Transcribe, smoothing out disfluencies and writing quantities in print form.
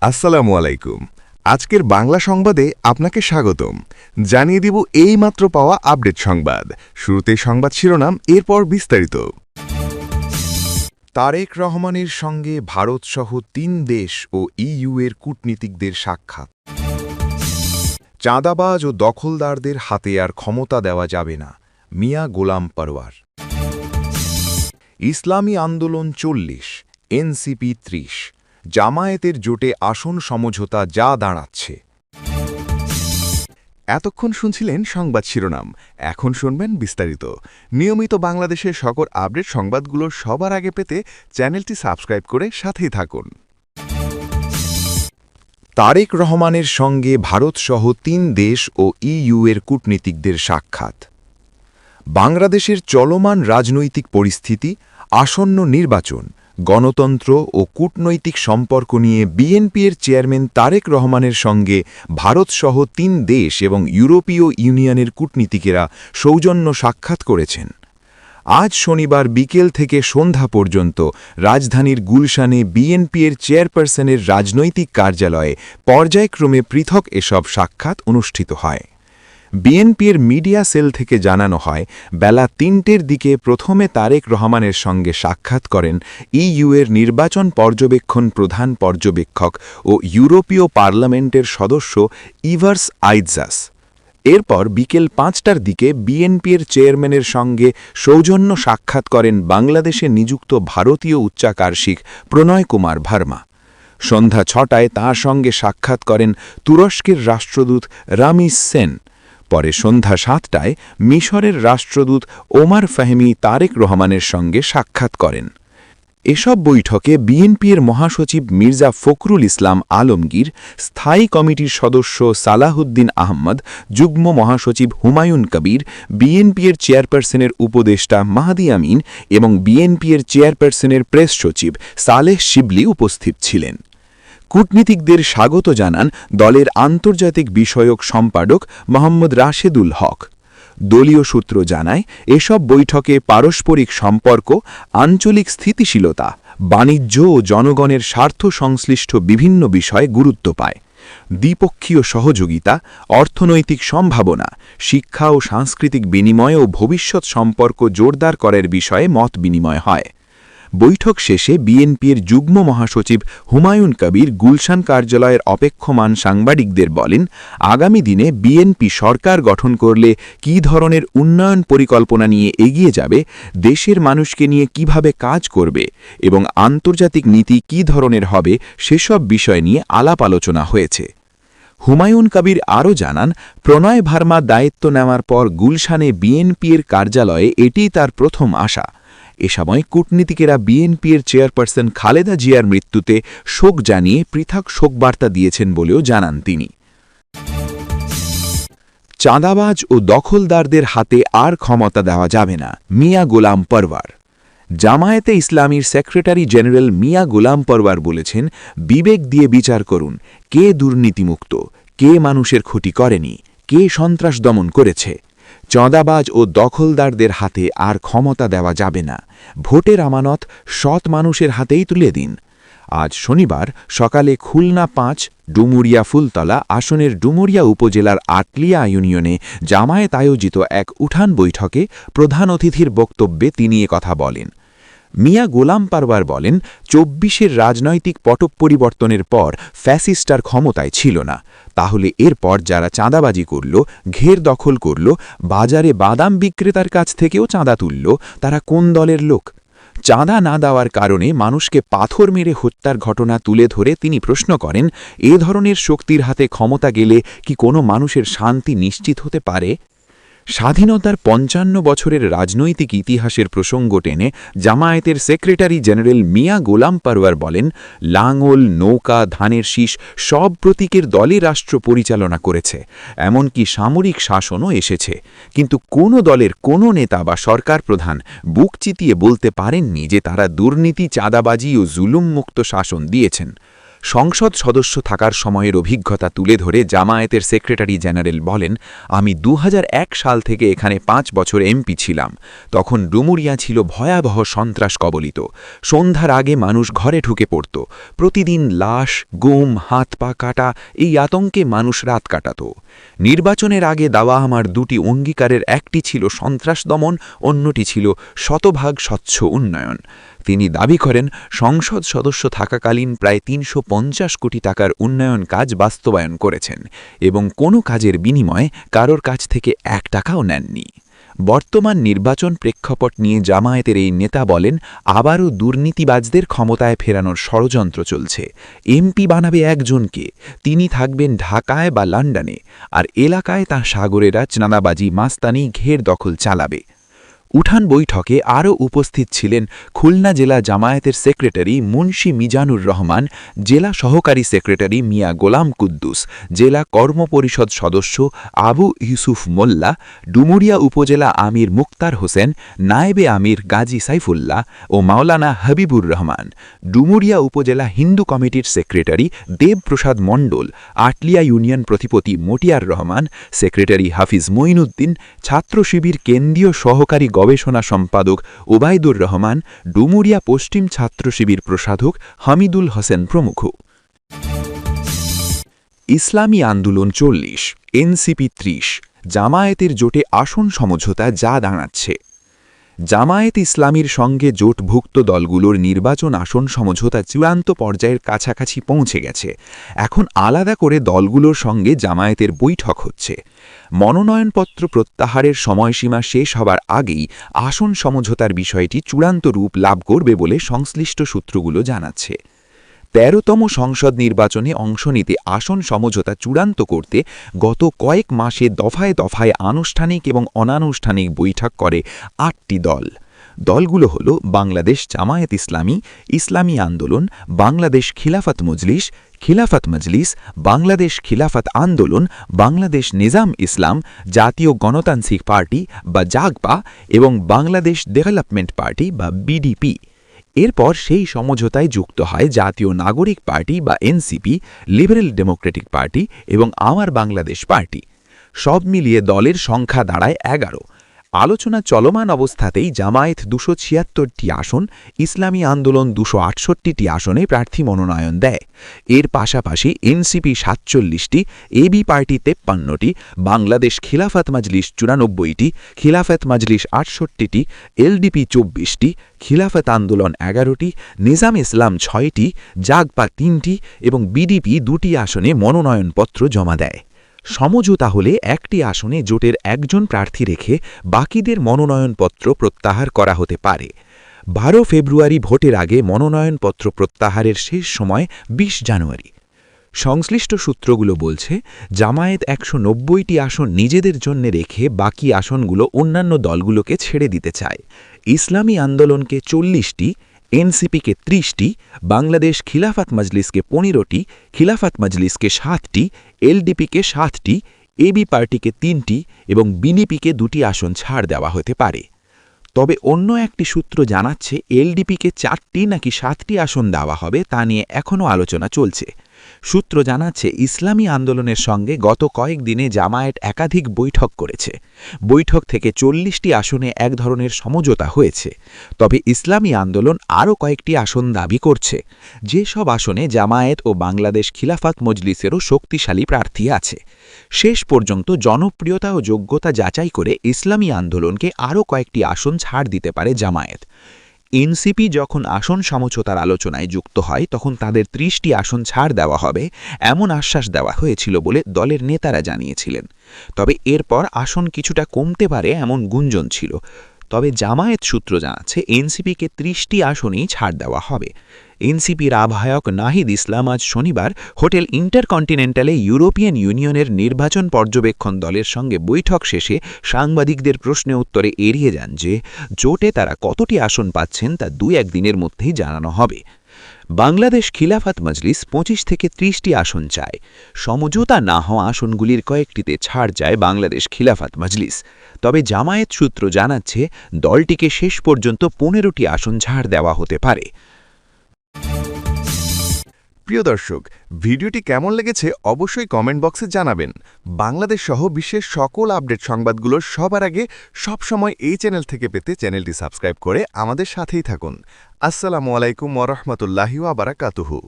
আসসালামু আলাইকুম। আজকের বাংলা সংবাদে আপনাকে স্বাগতম। জানিয়ে দিব এইমাত্র পাওয়া আপডেট সংবাদ। শুরুতেই সংবাদ শিরোনাম, এরপর বিস্তারিত। তারেক রহমানের সঙ্গে ভারতসহ ৩ দেশ ও ইইউ-এর কূটনীতিকদের সাক্ষাৎ। চাঁদাবাজ ও দখলদারদের হাতে আর ক্ষমতা দেওয়া যাবে না, মিয়া গোলাম পরওয়ার। ইসলামী আন্দোলন ৪০, এনসিপি ৩০, জামায়াতের জোটে আসন সমঝোতা যা দাঁড়াচ্ছে। এতক্ষণ শুনছিলেন সংবাদ শিরোনাম, এখন শুনবেন বিস্তারিত। নিয়মিত বাংলাদেশের সকল আপডেট সংবাদগুলো সবার আগে পেতে চ্যানেলটি সাবস্ক্রাইব করে সাথেই থাকুন। তারেক রহমানের সঙ্গে ভারতসহ ৩ দেশ ও ইইউ-এর কূটনীতিকদের সাক্ষাৎ। বাংলাদেশের চলমান রাজনৈতিক পরিস্থিতি, আসন্ন নির্বাচন, গণতন্ত্র ও কূটনৈতিক সম্পর্ক নিয়ে বিএনপির চেয়ারম্যান তারেক রহমানের সঙ্গে ভারতসহ ৩ দেশ এবং ইউরোপীয় ইউনিয়নের কূটনীতিকেরা সৌজন্য সাক্ষাৎ করেছেন। আজ শনিবার বিকেল থেকে সন্ধ্যা পর্যন্ত রাজধানীর গুলশানে বিএনপির চেয়ারপারসনের রাজনৈতিক কার্যালয়ে পর্যায়ক্রমে পৃথক এসব সাক্ষাৎ অনুষ্ঠিত হয়। বিএনপির মিডিয়া সেল থেকে জানানো হয়, বেলা ৩টের দিকে প্রথমে তারেক রহমানের সঙ্গে সাক্ষাৎ করেন ইইউ-এর নির্বাচন পর্যবেক্ষণ প্রধান পর্যবেক্ষক ও ইউরোপীয় পার্লামেন্টের সদস্য ইভার্স আইৎজাস। এরপর বিকেল ৫টার দিকে বিএনপির চেয়ারম্যানের সঙ্গে সৌজন্য সাক্ষাৎ করেন বাংলাদেশে নিযুক্ত ভারতীয় উচ্চাকাঙ্ক্ষী প্রণয় কুমার ভার্মা। সন্ধ্যা ৬টায় তাঁর সঙ্গে সাক্ষাৎ করেন তুরস্কের রাষ্ট্রদূত রামিজ সেন। পরে সন্ধ্যা ৭টায় মিশরের রাষ্ট্রদূত ওমার ফাহমি তারেক রহমানের সঙ্গে সাক্ষাৎ করেন। এসব বৈঠকে বিএনপির মহাসচিব মির্জা ফখরুল ইসলাম আলমগীর, স্থায়ী কমিটির সদস্য সালাহুদ্দিন আহমদ, যুগ্ম মহাসচিব হুমায়ুন কবির, বিএনপির চেয়ারপারসনের উপদেষ্টা মাহদি আমিন এবং বিএনপির চেয়ারপারসনের প্রেস সচিব সালেহ শিবলি উপস্থিত ছিলেন। কূটনীতিকদের স্বাগত জানান দলের আন্তর্জাতিক বিষয়ক সম্পাদক মোহাম্মদ রাশেদুল হক। দলীয় সূত্র জানায়, এসব বৈঠকে পারস্পরিক সম্পর্ক, আঞ্চলিক স্থিতিশীলতা, বাণিজ্য ও জনগণের স্বার্থ সংশ্লিষ্ট বিভিন্ন বিষয়ে গুরুত্ব পায়। দ্বিপক্ষীয় সহযোগিতা, অর্থনৈতিক সম্ভাবনা, শিক্ষা ও সাংস্কৃতিক বিনিময় ও ভবিষ্যৎ সম্পর্ক জোরদার করার বিষয়ে মত বিনিময় হয়। বৈঠক শেষে বিএনপির যুগ্ম মহাসচিব হুমায়ুন কবির গুলশান কার্যালয়ের অপেক্ষমান সাংবাদিকদের বলেন, আগামী দিনে বিএনপি সরকার গঠন করলে কী ধরনের উন্নয়ন পরিকল্পনা নিয়ে এগিয়ে যাবে, দেশের মানুষকে নিয়ে কিভাবে কাজ করবে এবং আন্তর্জাতিক নীতি কী ধরনের হবে সেসব বিষয় নিয়ে আলাপ আলোচনা হয়েছে। হুমায়ুন কবির আরও জানান, প্রণয় ভার্মা দায়িত্ব নেওয়ার পর গুলশানে বিএনপির কার্যালয়ে এটিই তার প্রথম আসা। এ সময় কূটনীতিকেরা বিএনপির চেয়ারপারসন খালেদা জিয়ার মৃত্যুতে শোক জানিয়ে পৃথক শোকবার্তা দিয়েছেন বলেও জানান তিনি। চাঁদাবাজ ও দখলদারদের হাতে আর ক্ষমতা দেওয়া যাবে না, মিয়া গোলাম পরওয়ার। জামায়াতে ইসলামীর সেক্রেটারি জেনারেল মিয়া গোলাম পরওয়ার বলেছেন, বিবেক দিয়ে বিচার করুন, কে দুর্নীতিমুক্ত, কে মানুষের ক্ষতি করেনি, কে সন্ত্রাস দমন করেছে। চাঁদাবাজ ও দখলদারদের হাতে আর ক্ষমতা দেওয়া যাবে না, ভোটের আমানত সৎ মানুষের হাতেই তুলে দিন। আজ শনিবার সকালে খুলনা ৫ ডুমুরিয়া ফুলতলা আসনের ডুমুরিয়া উপজেলার আটলিয়া ইউনিয়নে জামায়াত আয়োজিত এক উঠান বৈঠকে প্রধান অতিথির বক্তব্যে তিনি কথা বলেন। মিয়া গোলাম পরওয়ার বলেন, ২৪-এর রাজনৈতিক পট পরিবর্তনের পর ফ্যাসিস্টার ক্ষমতায় ছিল না, তাহলে এরপর যারা চাঁদাবাজি করল, ঘের দখল করল, বাজারে বাদাম বিক্রেতার কাছ থেকেও চাঁদা তুলল, তারা কোন দলের লোক? চাঁদা না দেওয়ার কারণে মানুষকে পাথর মেরে হত্যার ঘটনা তুলে ধরে তিনি প্রশ্ন করেন, এ ধরনের শক্তির হাতে ক্ষমতা গেলে কি কোনো মানুষের শান্তি নিশ্চিত হতে পারে? স্বাধীনতার ৫৫ বছরের রাজনৈতিক ইতিহাসের প্রসঙ্গ টেনে জামায়াতের সেক্রেটারি জেনারেল মিয়া গোলাম পরওয়ার বলেন, লাঙল, নৌকা, ধানের শীষ সব প্রতীকের দলে রাষ্ট্র পরিচালনা করেছে, এমনকি সামরিক শাসনও এসেছে, কিন্তু কোনো দলের কোনো নেতা বা সরকার প্রধান বুক চিতিয়ে বলতে পারেননি যে তারা দুর্নীতি, চাঁদাবাজি ও জুলুম মুক্ত শাসন দিয়েছেন। সংসদ সদস্য থাকার সময়ের অভিজ্ঞতা তুলে ধরে জামায়াতের সেক্রেটারি জেনারেল বলেন, আমি ২০০১ সাল থেকে এখানে ৫ বছর এমপি ছিলাম। তখন ডুমুরিয়া ছিল ভয়াবহ সন্ত্রাস কবলিত। সন্ধ্যার আগে মানুষ ঘরে ঢুকে পড়ত। প্রতিদিন লাশ, গুম, হাত পা কাটা, এই আতঙ্কে মানুষ রাত কাটাত। নির্বাচনের আগে দেওয়া আমার দুটি অঙ্গীকারের একটি ছিল সন্ত্রাস দমন, অন্যটি ছিল শতভাগ স্বচ্ছ উন্নয়ন। তিনি দাবি করেন, সংসদ সদস্য থাকাকালীন প্রায় ৩৫০ কোটি টাকার উন্নয়ন কাজ বাস্তবায়ন করেছেন এবং কোনো কাজের বিনিময়ে কারোর কাছ থেকে ১ টাকাও নেননি। বর্তমান নির্বাচন প্রেক্ষাপট নিয়ে জামায়াতের এই নেতা বলেন, আবারও দুর্নীতিবাজদের ক্ষমতায় ফেরানোর ষড়যন্ত্র চলছে। এমপি বানাবে একজনকে, তিনি থাকবেন ঢাকায় বা লন্ডনে, আর এলাকায় তাঁর সাগরেরা চাঁদাবাজি, মাস্তানি, ঘের দখল চালাবে। উঠান বৈঠকে আরও উপস্থিত ছিলেন খুলনা জেলা জামায়াতের সেক্রেটারি মুন্সি মিজানুর রহমান, জেলা সহকারী সেক্রেটারি মিয়া গোলাম কুদ্দুস, জেলা কর্মপরিষদ সদস্য আবু ইউসুফ মোল্লা, ডুমুরিয়া উপজেলা আমির মুক্তার হোসেন, নায়েবে আমির গাজী সাইফুল্লাহ ও মাওলানা হাবিবুর রহমান, ডুমুরিয়া উপজেলা হিন্দু কমিটির সেক্রেটারি দেবপ্রসাদ মণ্ডল, আটলিয়া ইউনিয়ন প্রতিপতি মটিয়ার রহমান, সেক্রেটারি হাফিজ মঈনুদ্দিন, ছাত্র শিবির কেন্দ্রীয় সহকারী গবেষণা সম্পাদক ওবায়দুর রহমান, ডুমুরিয়া পশ্চিম ছাত্র শিবির প্রসাধক হামিদুল হোসেন প্রমুখ। ইসলামী আন্দোলন ৪০, এনসিপি ৩০, জামায়াতের জোটে আসন সমঝোতা যা দাঁড়াচ্ছে। জামায়াত ইসলামীর সঙ্গে জোটভুক্ত দলগুলোর নির্বাচন আসন সমঝোতা চূড়ান্ত পর্যায়ের কাছাকাছি পৌঁছে গেছে। এখন আলাদা করে দলগুলোর সঙ্গে জামায়াতের বৈঠক হচ্ছে। মনোনয়নপত্র প্রত্যাহারের সময়সীমা শেষ হবার আগেই আসন সমঝোতার বিষয়টি চূড়ান্ত রূপ লাভ করবে বলে সংশ্লিষ্ট সূত্রগুলো জানাচ্ছে। ১৩তম সংসদ নির্বাচনে অংশ নিতে আসন সমঝোতা চূড়ান্ত করতে গত কয়েক মাসে দফায় দফায় আনুষ্ঠানিক এবং অনানুষ্ঠানিক বৈঠক করে ৮টি দল। দলগুলো হল বাংলাদেশ জামায়াত ইসলামী, ইসলামী আন্দোলন, বাংলাদেশ খিলাফত মজলিস, বাংলাদেশ খিলাফত আন্দোলন, বাংলাদেশ নিজাম ইসলাম, জাতীয় গণতান্ত্রিক পার্টি বা জাগপা এবং বাংলাদেশ ডেভেলপমেন্ট পার্টি বা বিডিপি। এরপর সেই সমঝোতায় যুক্ত হয় জাতীয় নাগরিক পার্টি বা এনসিপি, লিবারেল ডেমোক্রেটিক পার্টি এবং আমার বাংলাদেশ পার্টি। সব মিলিয়ে দলের সংখ্যা দাঁড়ায় ১১। আলোচনা চলমান অবস্থাতেই জামায়াত ২৭৬টি আসন, ইসলামী আন্দোলন ২৬৮টি আসনে প্রার্থী মনোনয়ন দেয়। এর পাশাপাশি এনসিপি ৪৭টি, এবি পার্টি ৫৩টি, বাংলাদেশ খিলাফত মজলিস ৯৪টি, খিলাফত মজলিস ৬৮টি, এলডিপি ২৪টি, খিলাফত আন্দোলন ১১টি, নিজাম ইসলাম ৬টি, জাগপা ৩টি এবং বিডিপি ২টি আসনে মনোনয়নপত্র জমা দেয়। সমঝোতা হলে একটি আসনে জোটের একজন প্রার্থী রেখে বাকিদের মনোনয়নপত্র প্রত্যাহার করা হতে পারে। ১২ ফেব্রুয়ারি ভোটের আগে মনোনয়নপত্র প্রত্যাহারের শেষ সময় ২০ জানুয়ারি। সংশ্লিষ্ট সূত্রগুলো বলছে, জামায়াত ১৯০টি আসন নিজেদের জন্য রেখে বাকি আসনগুলো অন্যান্য দলগুলোকে ছেড়ে দিতে চায়। ইসলামী আন্দোলনকে ৪০টি, এনসিপিকে ৩০টি, বাংলাদেশ খিলাফত মজলিসকে ১৫টি, খিলাফত মজলিসকে ৭টি, এলডিপিকে ৭টি, এবি পার্টিকে ৩টি এবং বিডিপিকে ২টি আসন ছাড় দেওয়া হতে পারে। তবে অন্য একটি সূত্র জানাচ্ছে, এলডিপিকে ৪টি নাকি ৭টি আসন দেওয়া হবে তা নিয়ে এখনও আলোচনা চলছে। সূত্র জানাচ্ছে, ইসলামী আন্দোলনের সঙ্গে গত কয়েকদিনে জামায়াত একাধিক বৈঠক করেছে। বৈঠক থেকে ৪০টি আসনে এক ধরনের সমঝোতা হয়েছে। তবে ইসলামী আন্দোলন আরও কয়েকটি আসন দাবি করছে। যেসব আসনে জামায়াত ও বাংলাদেশ খিলাফত মজলিসেরও শক্তিশালী প্রার্থী আছে। শেষ পর্যন্ত জনপ্রিয়তা ও যোগ্যতা যাচাই করে ইসলামী আন্দোলনকে আরও কয়েকটি আসন ছাড় দিতে পারে জামায়াত। এনসিপি যখন আসন সমঝোতার আলোচনায় যুক্ত হয় তখন তাদের ৩০টি আসন ছাড় দেওয়া হবে এমন আশ্বাস দেওয়া হয়েছিল বলে দলের নেতারা জানিয়েছিলেন। তবে এরপর আসন কিছুটা কমতে পারে এমন গুঞ্জন ছিল। তবে জামায়াত সূত্র জানাচ্ছে, এনসিপিকে ৩০টি আসনেই ছাড় দেওয়া হবে। এনসিপির আহ্বায়ক নাহিদ ইসলাম আজ শনিবার হোটেল ইন্টারকন্টিনেন্টালে ইউরোপিয়ান ইউনিয়নের নির্বাচন পর্যবেক্ষণ দলের সঙ্গে বৈঠক শেষে সাংবাদিকদের প্রশ্নে উত্তরে এড়িয়ে যান যে জোটে তারা কতটি আসন পাচ্ছেন তা ২-১ দিনের মধ্যেই জানানো হবে। বাংলাদেশ খিলাফত মজলিস ২৫ থেকে ৩০টি আসন চায়। সমঝোতা না হওয়া আসনগুলির কয়েকটিতে ছাড় চায় বাংলাদেশ খিলাফত মজলিস। তবে জামায়াত সূত্র জানাচ্ছে, দলটিকে শেষ পর্যন্ত ১৫টি আসন ছাড় দেওয়া হতে পারে। প্রিয় দর্শক, ভিডিওটি কেমন লেগেছে অবশ্যই কমেন্ট বক্সে জানাবেন। বাংলাদেশ সহ বিশ্বের সকল আপডেট সংবাদগুলো সবার আগে সবসময় এই চ্যানেল থেকে পেতে চ্যানেলটি সাবস্ক্রাইব করে আমাদের সাথেই থাকুন। আসসালামু আলাইকুম ওয়া রাহমাতুল্লাহি ওয়া বারাকাতুহু।